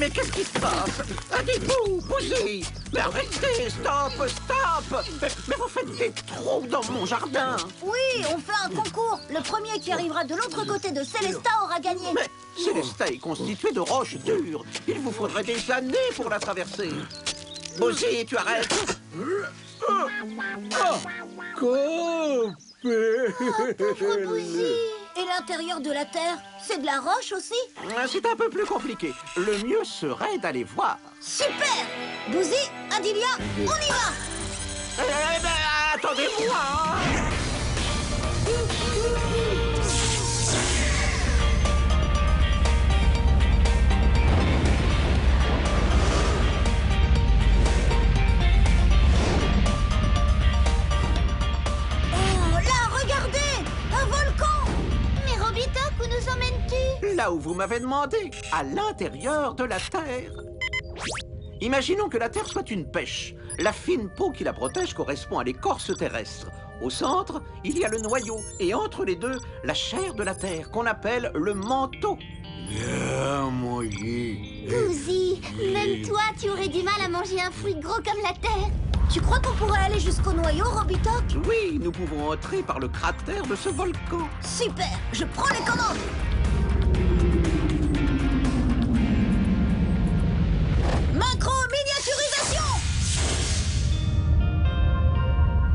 Mais qu'est-ce qui se passe? Dites-vous, Bouzy! Mais arrêtez! Stop! Stop! Mais vous faites des trous dans mon jardin! Oui, on fait un concours. Le premier qui arrivera de l'autre côté de Célesta aura gagné. Mais Célesta est constituée de roches dures. Il vous faudrait des années pour la traverser. Bouzy, tu arrêtes? Pauvre Bouzy. Et l'intérieur de la Terre, c'est de la roche aussi? C'est un peu plus compliqué. Le mieux serait d'aller voir. Super! Bouzy, Adilia, on y va! Attendez-moi! Là où vous m'avez demandé, à l'intérieur de la Terre. Imaginons que la Terre soit une pêche. La fine peau qui la protège correspond à l'écorce terrestre. Au centre, il y a le noyau, et entre les deux, la chair de la Terre, qu'on appelle le manteau. Bouzy, même toi, tu aurais du mal à manger un fruit gros comme la Terre. Tu crois qu'on pourrait aller jusqu'au noyau, Robitoc? Oui, nous pouvons entrer par le cratère de ce volcan. Super, je prends les commandes. Macro-miniaturisation!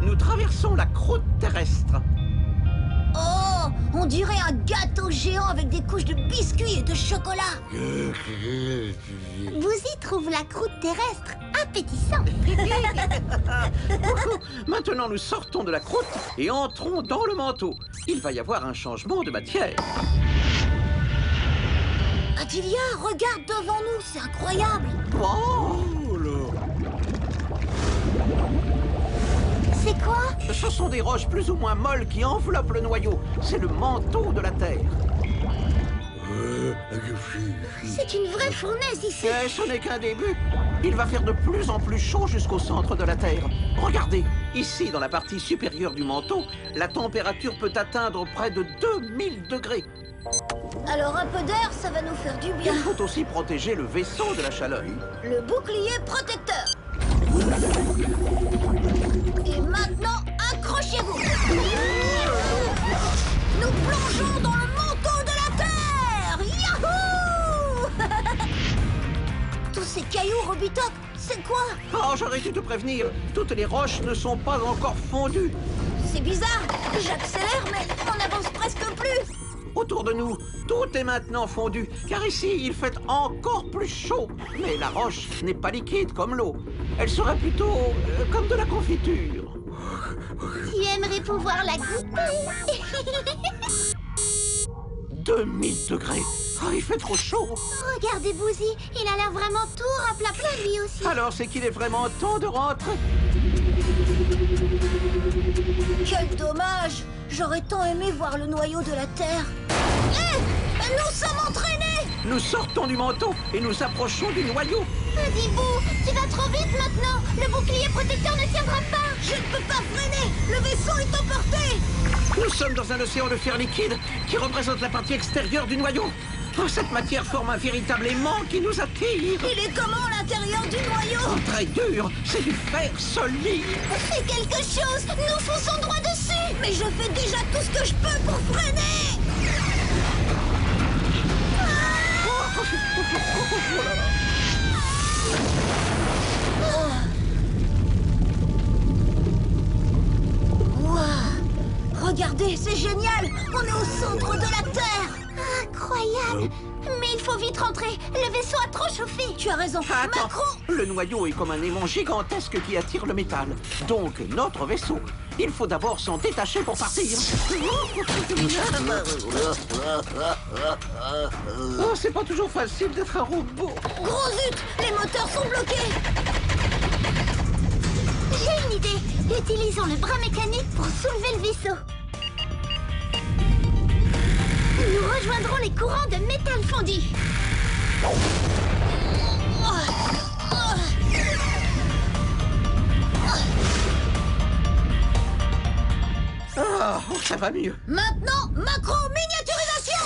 Nous traversons la croûte terrestre. Oh, on dirait un gâteau géant avec des couches de biscuits et de chocolat. Bouzy trouve la croûte terrestre appétissante. Maintenant, nous sortons de la croûte et entrons dans le manteau. Il va y avoir un changement de matière. Adilia, regarde devant nous, c'est incroyable. Oh, C'est quoi? ce sont des roches plus ou moins molles qui enveloppent le noyau. C'est le manteau de la Terre. C'est une vraie fournaise ici. Mais ce n'est qu'un début. Il va faire de plus en plus chaud jusqu'au centre de la Terre. Regardez, ici, dans la partie supérieure du manteau, la température peut atteindre près de 2000 degrés. Alors un peu d'air, ça va nous faire du bien. Il faut aussi protéger le vaisseau de la chaleur. Le bouclier protecteur. Et maintenant, accrochez-vous. Nous plongeons dans le manteau de la Terre. Yahoo! Tous ces cailloux, Robitoc, c'est quoi? Oh, j'aurais dû te prévenir. Toutes les roches ne sont pas encore fondues. C'est bizarre. J'accélère, mais on n'avance presque plus. Autour de nous, tout est maintenant fondu, car ici, il fait encore plus chaud. Mais la roche n'est pas liquide comme l'eau. Elle serait plutôt comme de la confiture. Tu aimerais pouvoir la goûter. 2000 degrés. Oh, il fait trop chaud. Regardez Bouzy, il a l'air vraiment tout raplapla lui aussi. Alors c'est qu'il est vraiment temps de rentrer. Quel dommage. J'aurais tant aimé voir le noyau de la Terre. Hé! Nous sommes entraînés! Nous sortons du manteau et nous approchons du noyau. Dis-vous, tu vas trop vite maintenant. Le bouclier protecteur ne tiendra pas. Je ne peux pas freiner. Le vaisseau est emporté. Nous sommes dans un océan de fer liquide qui représente la partie extérieure du noyau. Oh, cette matière forme un véritable aimant qui nous attire. Il est comment l'intérieur du noyau? Oh, très dur, c'est du fer solide. Fais quelque chose, nous fonçons droit dessus. Mais je fais déjà tout ce que je peux pour freiner. Wow. Regardez, c'est génial. On est au centre de la Terre. Incroyable. Mais il faut vite rentrer. Le vaisseau a trop chauffé. Tu as raison. Attends, Macro. le noyau est comme un aimant gigantesque qui attire le métal. Donc, notre vaisseau. Il faut d'abord s'en détacher pour partir. Oh, c'est pas toujours facile d'être un robot. Gros zut, les moteurs sont bloqués. J'ai une idée. Utilisons le bras mécanique pour soulever le vaisseau. Nous rejoindrons les courants de métal fondu. Ah, oh, ça va mieux. Maintenant, macro-miniaturisation.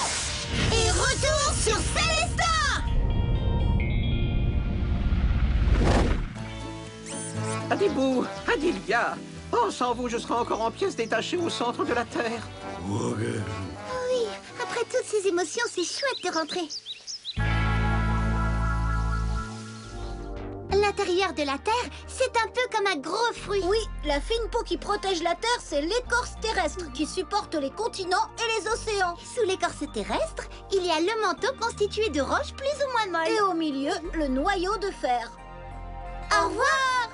Et retour sur Célesta. Adibou, Adilia, oh, sans vous, je serais encore en pièces détachées au centre de la Terre. Oui, après toutes ces émotions, c'est chouette de rentrer. L'intérieur de la Terre, c'est un peu comme un gros fruit. Oui, la fine peau qui protège la Terre, c'est l'écorce terrestre qui supporte les continents et les océans. Sous l'écorce terrestre, il y a le manteau constitué de roches plus ou moins molles. Et au milieu, le noyau de fer. Au revoir!